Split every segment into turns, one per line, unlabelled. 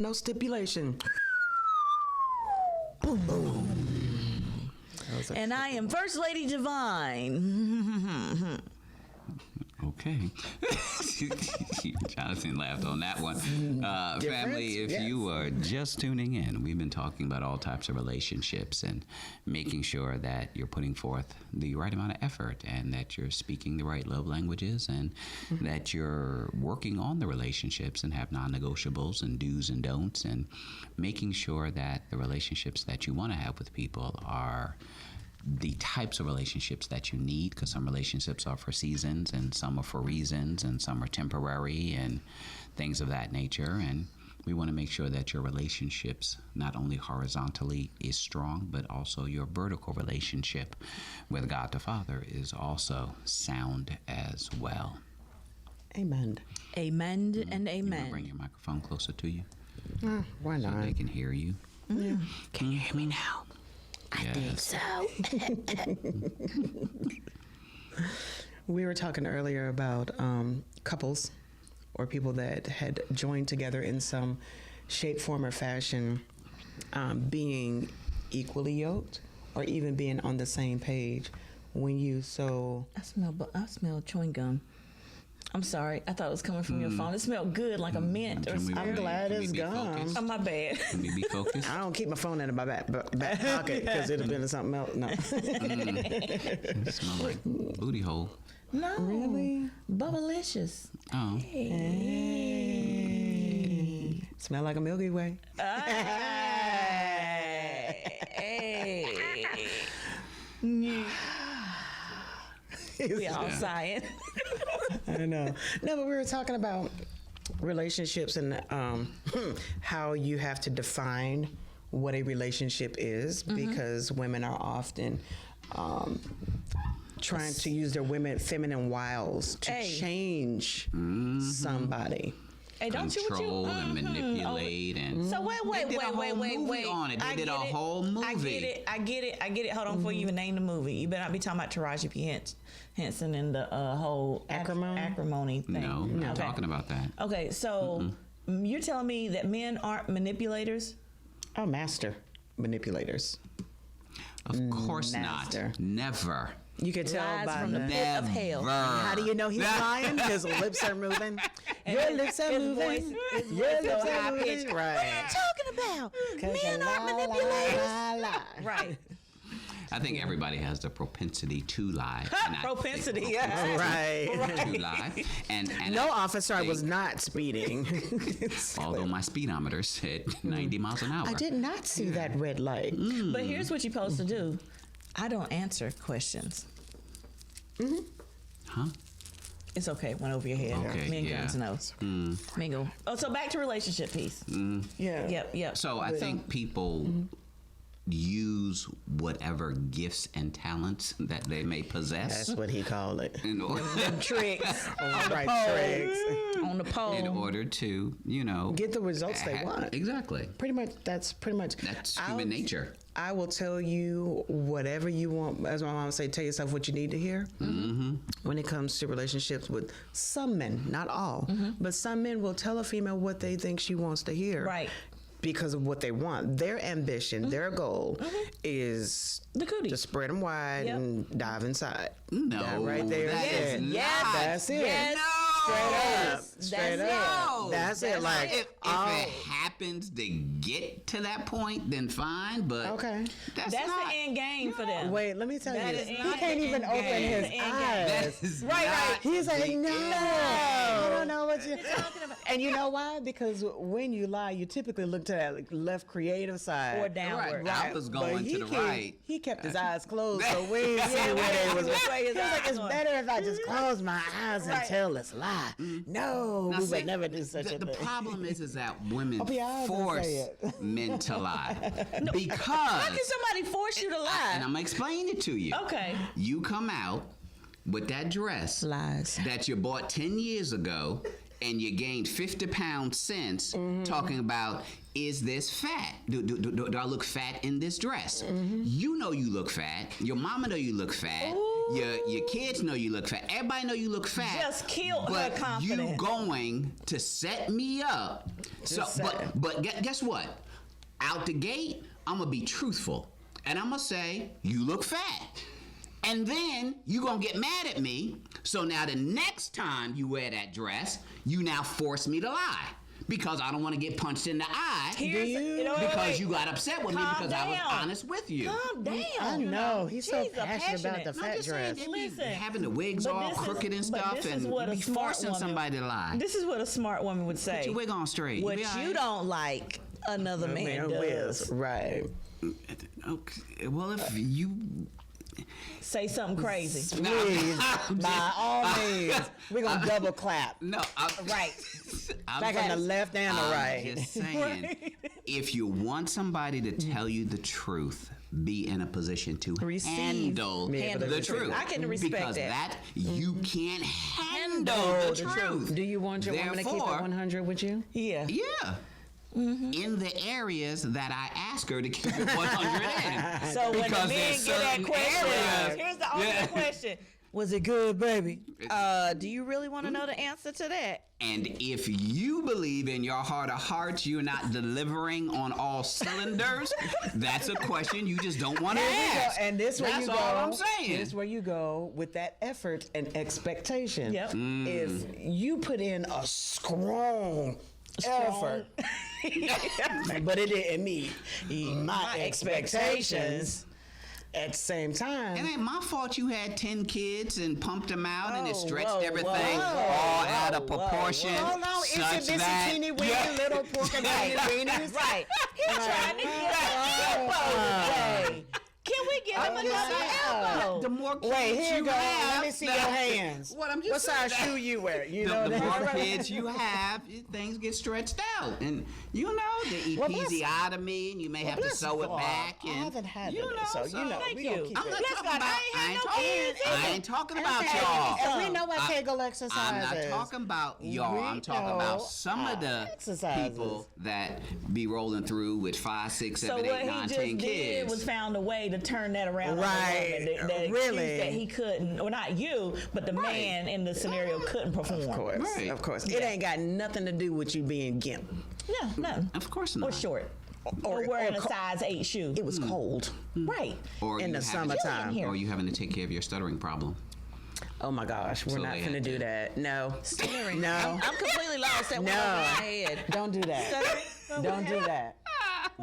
No stipulation. Boom, boom.
And I am First Lady Divine.
Okay. Jonathan laughed on that one. Family, if you are just tuning in, we've been talking about all types of relationships and making sure that you're putting forth the right amount of effort and that you're speaking the right love languages and that you're working on the relationships and have non-negotiables and do's and don'ts and making sure that the relationships that you want to have with people are the types of relationships that you need, because some relationships are for seasons and some are for reasons and some are temporary and things of that nature. And we want to make sure that your relationships not only horizontally is strong, but also your vertical relationship with God the Father is also sound as well.
Amen.
Amen and
You want to
amen.
bring your microphone closer to you
Why
so
not?
they can hear you?
Yeah. Can you hear me now?
I think so.
We were talking earlier about couples or people that had joined together in some shape, form, or fashion, being equally yoked or even being on the same page. When you
I smell chewing gum. I'm sorry. I thought it was coming from your phone. It smelled good, like a mint or something.
I'm glad it's gone.
Oh, my bad.
Can we be focused?
I don't keep my phone in my back pocket because it'd have been something else. No.
It smells like booty hole.
No.
Really?
Bubblicious.
Oh.
Hey. Smell like a Milky Way.
Hey. We all sighing.
I know. No, but we were talking about relationships and how you have to define what a relationship is, because women are often trying to use their feminine wiles to change somebody.
Hey, don't
Control
you
and manipulate and
So wait.
on it. They did a whole movie.
I get it. Hold on, before you even name the movie, you better not be talking about Taraji P. Henson and the whole acrimony thing.
No, I'm not talking about that.
Okay, so you're telling me that men aren't manipulators?
Oh, master manipulators.
Of course
Master.
not. Never.
You can tell
Lies
by
from the pit of hell.
How do you know he's lying? His lips are moving. Your lips are moving. Your lips are moving. Right.
What are you talking about? Men aren't manipulators. Right.
I think everybody has the propensity to lie.
Propensity, yeah.
Right.
To lie. And
No, officer, I was not speeding.
Although my speedometer said 90 miles an hour.
I did not see that red light.
But here's what you're supposed to do. I don't answer questions.
Huh?
It's okay. Went over your head.
Okay,
Me and
yeah.
Guns knows. Mingle. Oh, so back to relationship piece.
Yeah.
Yep.
So I think people use whatever gifts and talents that they may possess.
That's what he called it.
In order,
Tricks
Tricks.
on the pole.
in order to,
Get the results they want.
Exactly.
That's
human nature.
I will tell you whatever you want. As my mom would say, tell yourself what you need to hear. When it comes to relationships with some men, not all, but some men will tell a female what they think she wants to hear.
Right.
Because of what they want. Their ambition, their goal is
The cootie.
to spread them wide and dive inside.
No,
That right there.
that is
it.
not.
That's it.
Yes.
No.
Straight up.
No.
That's it. Like,
if it happens to get to that point, then fine. But
okay.
That's
not,
the end game for them.
Wait, let me tell
That
you.
is
He
not
can't
the
even
end
open
game.
his
The end game.
eyes.
That is
Right.
He's like,
the
no,
end.
I don't know what you're talking about. And you know why? Because when you lie, you typically look to that left creative side.
Or downward.
Right. Alpha's going to the right.
He kept his eyes closed, so we didn't see where they was. He was like, it's better if I just close my eyes and tell this lie. No, we would never do such a
The
thing.
problem is that women
Open your eyes and
force
say it.
men to lie. Because
How can somebody force you to lie?
and I'm gonna explain it to you.
Okay.
You come out with that dress
Lies.
that you bought 10 years ago and you gained 50 pounds since, talking about, is this fat? Do I look fat in this dress? You know you look fat. Your mama know you look fat.
Ooh.
Your kids know you look fat. Everybody know you look fat.
Just killed her
but
confidence.
you going to set me up. But guess what? Out the gate, I'm gonna be truthful, and I'm gonna say you look fat. And then you gonna get mad at me. So now the next time you wear that dress, you now force me to lie. Because I don't want to get punched in the eye. Because you got upset with me because I was honest with you.
Calm down.
I know. He's so passionate about the fat dress.
Listen, having the wigs all crooked and stuff and be forcing somebody to lie.
This is what a smart woman would say.
Put your wig on straight.
What you don't like, another man does.
Right.
Okay. Well, if you...
Say something crazy.
Please, by all means, we're gonna double clap.
No,
right.
Back on the left and the right.
I'm just saying, if you want somebody to tell you the truth, be in a position to handle the truth.
I can respect
because
that.
You can't handle the truth.
Do you want your woman to keep it 100 with you?
Yeah.
Yeah. In the areas that I ask her to keep it 100 in.
So when the men get that question, here's the ultimate question. Was it good, baby? Do you really want to know the answer to that?
And if you believe in your heart of hearts you're not delivering on all cylinders, that's a question you just don't want to ask.
And this where
that's
you go.
all I'm saying.
This where you go with that effort and expectation.
Yep.
If you put in a strong effort, but it didn't meet my expectations. At the same time,
it ain't my fault you had 10 kids and pumped them out and it stretched everything all out of proportion.
Hold on,
such
itsy bitsy
that
teeny weeny little pork and weenies.
Right. He's trying to get that elbow today. Can we give him another elbow?
The more kids
Wait, here you go.
have,
Let me see your hands.
What
size shoe you wear? You
the
know
the
that?
more kids you have, things get stretched out, and the episiotomy, and you may have to sew it back. And
I haven't had that, so
Thank
we
you.
don't keep
I'm
it.
not talking about. I ain't talking about y'all.
And we know what Kegel exercises.
I'm not talking about y'all. I'm talking about some of the people that be rolling through with 5, 6, 7, 8, 9, 10 kids.
Did was found a way to turn that around.
Right.
That
Really?
that he couldn't, or not you, but the man in the scenario couldn't perform.
Of course,
Right.
of course. It ain't got nothing to do with you being gimp.
No, nothing.
Of course not.
Or short. Or wearing a size 8 shoe.
It was cold.
Right.
Or
in
you
the
having-
summertime.
Here.
Or you having to take care of your stuttering problem.
Oh my gosh, we're
So
not
they
gonna
had
do
to-
that. No.
Stuttering.
No.
I'm completely lost at
No.
one over my head.
Don't do that.
Stuttering?
Don't do that.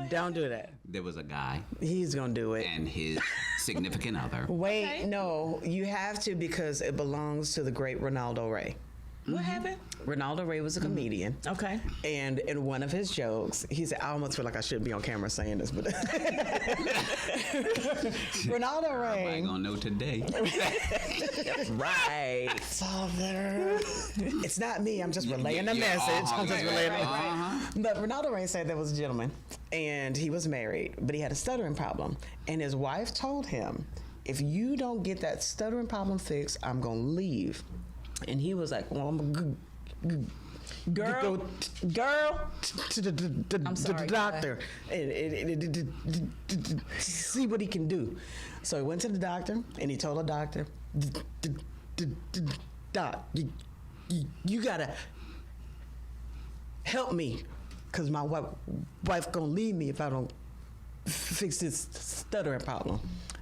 Don't do that.
There was a guy
He's gonna do it.
and his significant other.
Wait,
Okay.
no, you have to because it belongs to the great Ronaldo Ray.
What happened?
Ronaldo Ray was a comedian.
Okay.
And in one of his jokes, he said, I almost feel like I shouldn't be on camera saying this, but Ronaldo
I
Ray.
ain't gonna know today.
Right. Father. It's not me, I'm just relaying the message. I'm just relaying the But Ronaldo Ray said there was a gentleman, and he was married, but he had a stuttering problem. And his wife told him, if you don't get that stuttering problem fixed, I'm gonna leave. And he was like, well, I'm
Girl.
to the doctor and see what he can do. So he went to the doctor and he told the doctor, Doc, you gotta help me because my wife gonna leave me if I don't fix this stuttering problem.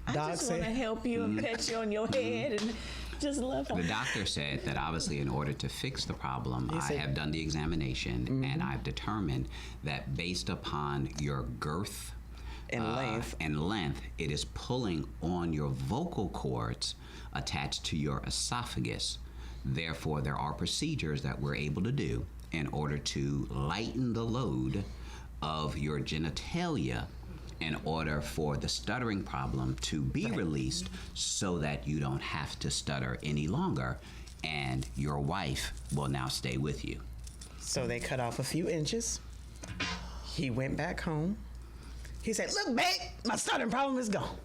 I just want to help you and pet you on your head and just love
The
her.
doctor said that obviously in order to fix the problem, I have done the examination and I've determined that based upon your girth
and
length, it is pulling on your vocal cords attached to your esophagus. Therefore, there are procedures that we're able to do in order to lighten the load of your genitalia in order for the stuttering problem to be released so that you don't have to stutter any longer and your wife will now stay with you.
So they cut off a few inches. He went back home. He said, look, babe, my stuttering problem is gone.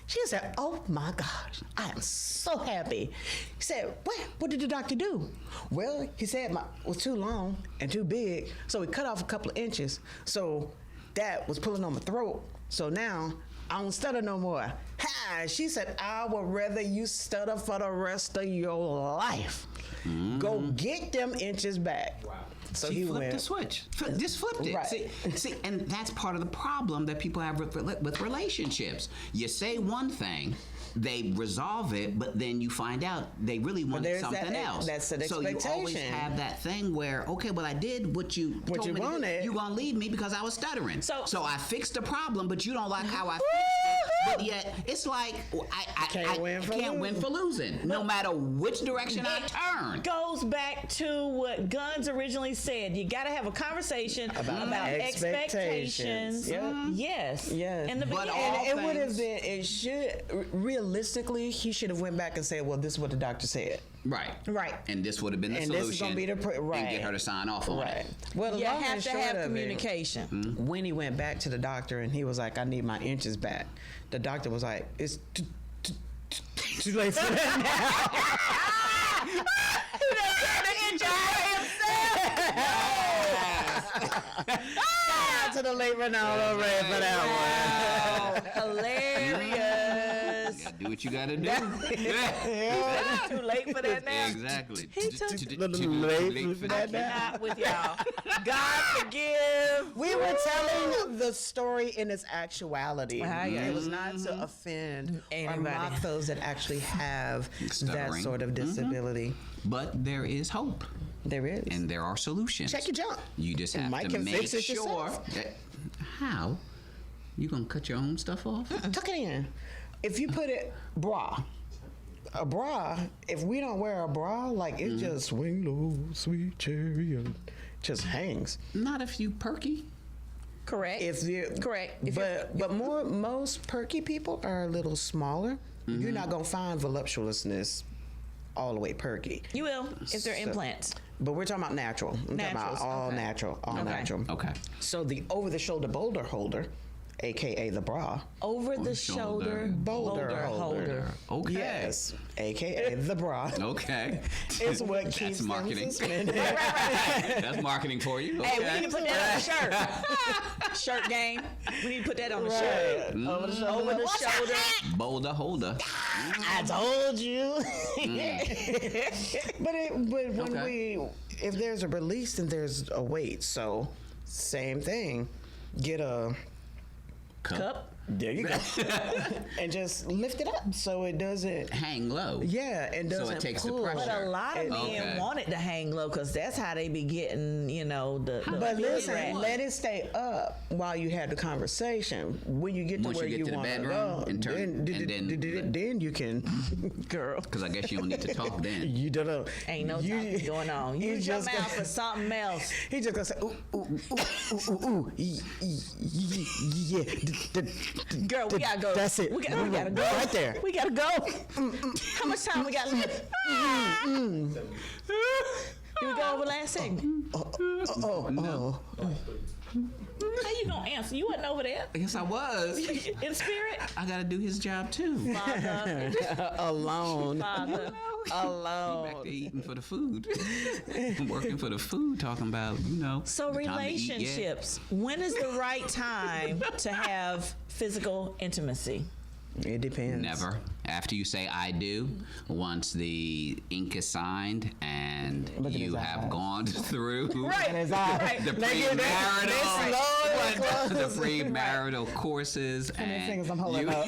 She said, oh my gosh, I am so happy. He said, what did the doctor do? Well, he said it was too long and too big, so he cut off a couple of inches. So that was pulling on my throat. So now I don't stutter no more. Ha! She said, I would rather you stutter for the rest of your life. Go get them inches back. Wow. So
she
he
flipped
went,
the switch. Just flipped it.
Right.
See, and that's part of the problem that people have with relationships. You say one thing, they resolve it, but then you find out they really wanted something else.
That's an expectation.
So you always have that thing where, okay, well, I did what you told me
wanted.
You're going to leave me because I was stuttering. So I fixed the problem, but you don't like how I fixed it. But yet, it's like, I can't win for losing, no matter which direction I turn.
Goes back to what Guns originally said. You got to have a conversation about expectations.
Yep.
Yes.
In
the beginning.
It would have been, it should, realistically, he should have went back and said, well, this is what the doctor said.
Right. And this would have been the solution.
This is going to be the
and get her to sign off on it.
Well,
you have to have communication.
When he went back to the doctor and he was like, I need my inches back, the doctor was like, it's too late for that now. Shout out to the late Ronaldo Ray for that
one. Hilarious.
You gotta do what you gotta do.
It's too late for that now.
Exactly.
Too late for that now.
Not with y'all. God forgive.
We were telling the story in its actuality. It was not to offend or mock those that actually have that sort of disability.
But there is hope.
There is.
And there are solutions.
Check your jump.
You just have to make sure. How? You gonna cut your own stuff off?
Tuck it in. If you put it a bra, if we don't wear a bra, like it just swing low, sweet chariot, just hangs.
Not if you perky.
Correct.
But most perky people are a little smaller. You're not gonna find voluptuousness all the way perky.
You will if they're implants.
But we're talking about natural. I'm talking about all natural.
Okay.
So the over-the-shoulder boulder holder, AKA the bra.
Over-the-shoulder boulder holder.
Okay.
Yes, AKA the bra.
Okay.
Is what keeps them
marketing.
suspended.
Right.
That's marketing for you. Okay.
Hey, we need to put that on the shirt. Shirt game. We need to put that on the shirt. Over the shoulder.
Boulder holder.
I told you. But when if there's a release, then there's a weight. So same thing. Get a
cup.
There you go. And just lift it up so it doesn't
hang low.
Yeah, it doesn't.
So it takes
pull.
the pressure.
But a lot of men want it to hang low because that's how they be getting, the
But listen, let it stay up while you have the conversation. When you get to where you want to go, then you can, girl.
Because I guess you don't need to talk then.
You don't know.
Ain't no talking going on. Use your mouth for something else.
He just gonna say, ooh, yeah.
Girl, we gotta go.
That's it.
We gotta go.
Right there.
We gotta go. How much time we got left? Did we go over last segment?
No.
How you gonna answer? You wasn't over there.
Yes, I was.
In spirit?
I gotta do his job too.
Father.
Alone.
Father.
Alone.
Back to eating for the food. Working for the food, talking about,
So relationships. When is the right time to have physical intimacy?
It depends.
Never. After you say I do, once the ink is signed and you have gone through the premarital courses and
I'm holding up.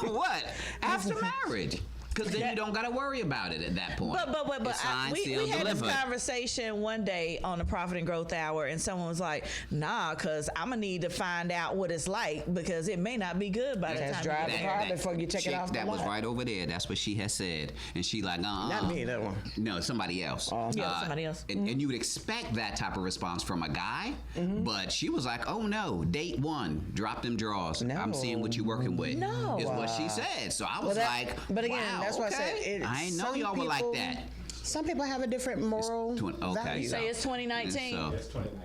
what? After marriage. Because then you don't got to worry about it at that point.
But we had this conversation one day on the Profit and Growth Hour, and someone was like, "Nah, because I'm gonna need to find out what it's like because it may not be good by the time
drive the car before you check it off the lot."
That was right over there. That's what she has said, and she like,
not me, that one.
No, somebody else.
Somebody else.
And you would expect that type of response from a guy, but she was like, "Oh no, date one, drop them drawers.
No.
I'm seeing what you're working with."
No,
is what she said. So I was like,
but again,
wow,
that's why I said
I didn't know y'all were like that.
Some people have a different moral value.
You say it's 2019.
So,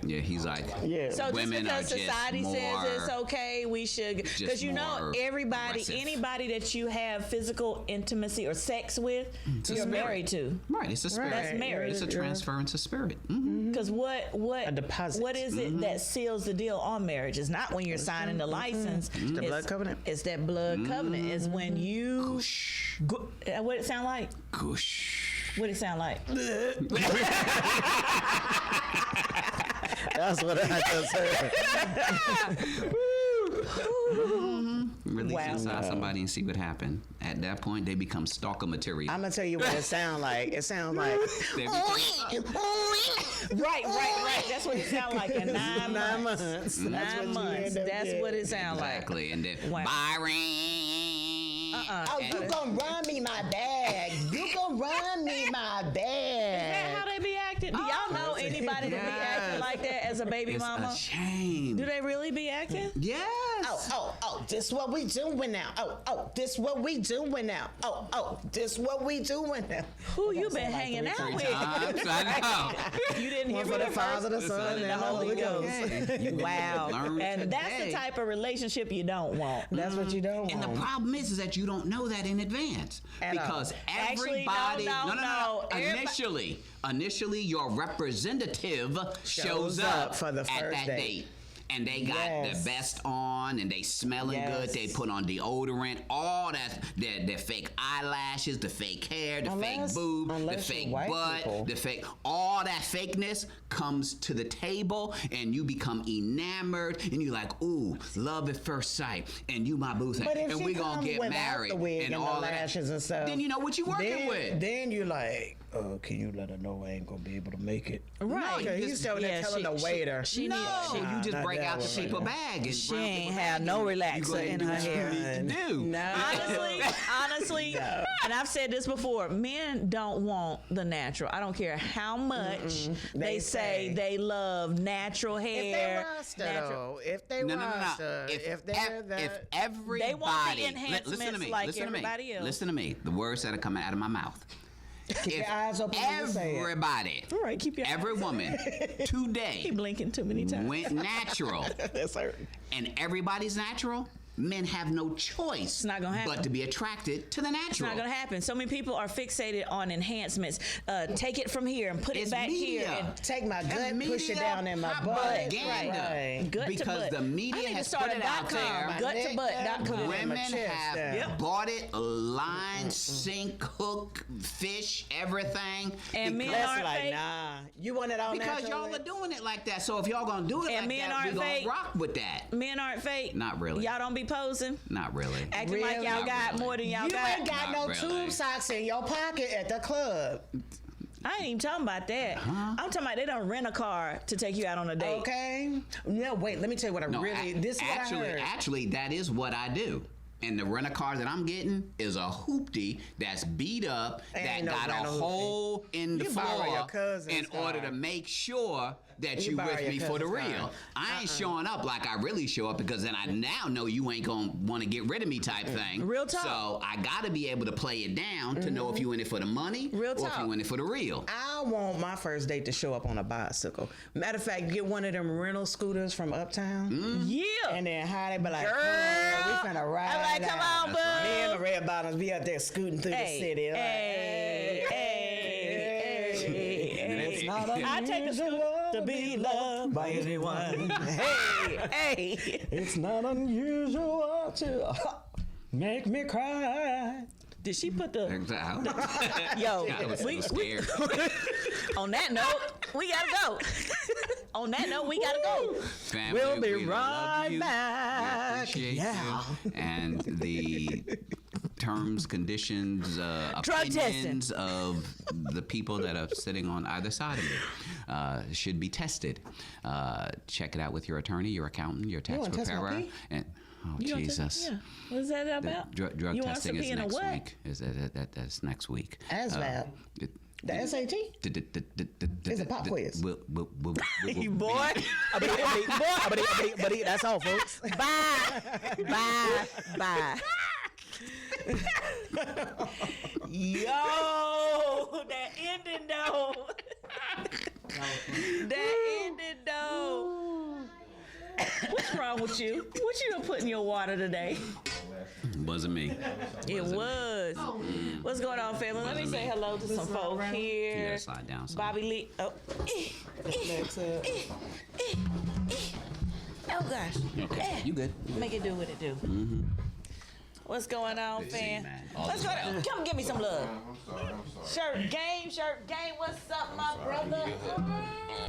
yeah, he's like,
So
women
just because society says it's okay, we should, because anybody that you have physical intimacy or sex with, you're married to.
Right, it's a spirit.
That's marriage.
It's a transference of spirit.
Because
a deposit.
what is it that seals the deal on marriage? It's not when you're signing the license.
The blood covenant.
It's that blood covenant. It's when you.
Goosh.
What it sound like?
Goosh.
What it sound like?
That's what I just heard.
Release inside somebody and see what happened. At that point, they become stalker material.
I'm gonna tell you what it sounds like. It sounds like
right. That's what it sounds like in 9 months. 9 months. That's what it sounds like.
Exactly. And then Byron.
Oh, you gonna run me my bag? You gonna run me my bag?
Is that how they be acting? Do y'all know anybody that be acting like that as a baby mama?
It's a shame.
Do they really be acting?
Yes.
Oh, this what we doing now. Oh, this what we doing now. Oh, this what we doing now.
Who you been hanging out with?
I know.
You didn't hear
For the Father, the Son, and the Holy Ghost.
Wow. And that's the type of relationship you don't want.
That's what you don't want.
And the problem is that you don't know that in advance. Because everybody, no. Initially, your representative shows up
for the
at
first
that date. And they got the best on, and they smelling good. They put on deodorant, all that, their fake eyelashes, the fake hair, the fake boob, the fake butt, the fake, all that fakeness comes to the table, and you become enamored, and you're like, ooh, love at first sight, and you my boo thing, and we gonna get married,
and all that. And stuff,
then you know what you working with.
Then you're like, oh, can you let her know I ain't gonna be able to make it?
Right.
No, he's telling the waiter.
You just break out the paper bag. And
she ain't have no relaxer in her hair. Honestly, and I've said this before, men don't want the natural. I don't care how much they say they love natural hair.
If everybody,
they want the enhancements like everybody else.
Listen to me. The words that are coming out of my mouth.
Keep your eyes open.
Everybody,
all right, keep your
every woman today
keep blinking too many times.
Went natural.
That's right.
And everybody's natural. Men have no choice
it's not gonna happen.
But to be attracted to the natural.
It's not going to happen. So many people are fixated on enhancements. Take it from here and put it back here. And
take my gut, push it down in my butt.
Right. Because the media has put it out there.
Gut-to-butt.com.
Women have bought it, line, sink, hook, fish, everything.
And men aren't fake.
Nah, you want it all
because
natural?
Y'all are doing it like that. So if y'all going to do it like that, we're going to rock with that.
Men aren't fake.
Not really.
Y'all don't be posing.
Not really.
Acting like y'all got more than y'all got.
You ain't got no tube socks in your pocket at the club.
I ain't even talking about that. I'm talking about they don't rent a car to take you out on a date.
Okay. No, wait. Let me tell you what I heard.
Actually, that is what I do. And the rent-a-car that I'm getting is a hoopty that's beat up, that got a hole in the floor in order to make sure that you with me for the real. I ain't showing up like I really show up because then I now know you ain't gonna want to get rid of me type thing.
Real talk.
So I gotta be able to play it down to know if you in it for the money or if you in it for the real.
I want my first date to show up on a bicycle. Matter of fact, get one of them rental scooters from Uptown.
Yeah.
And then how they be like,
girl,
we finna ride.
I'm like, come on, bud.
Me and the red bottoms be out there scooting through the city.
I take a scooter to be loved by anyone. Hey.
It's not unusual to make me cry.
Did she put the...
Yo, I was so scared.
On that note, we gotta go. On that note, we gotta go.
Family,
we'll be right back.
We appreciate you. And the terms, conditions, opinions of the people that are sitting on either side of it should be tested. Check it out with your attorney, your accountant, your tax preparer. And Jesus.
What is that about?
Drug testing is next week. That's next week.
ASVAB. The SAT? It's a pop quiz.
You boy.
That's all, folks.
Bye. Yo. though. That ending though. That ending though. What's wrong with you? What you done put in your water today?
Wasn't me.
It was. What's going on, family? Let me say hello to some folk here.
You gotta slide down some.
Bobby Lee. Oh. Oh gosh.
Okay. You good.
Make it do what it do.
Mm-hmm.
What's going on,
Busy,
fam?
man.
Let's go. Come give me some love.
I'm sorry.
Shirt game. What's up, my brother?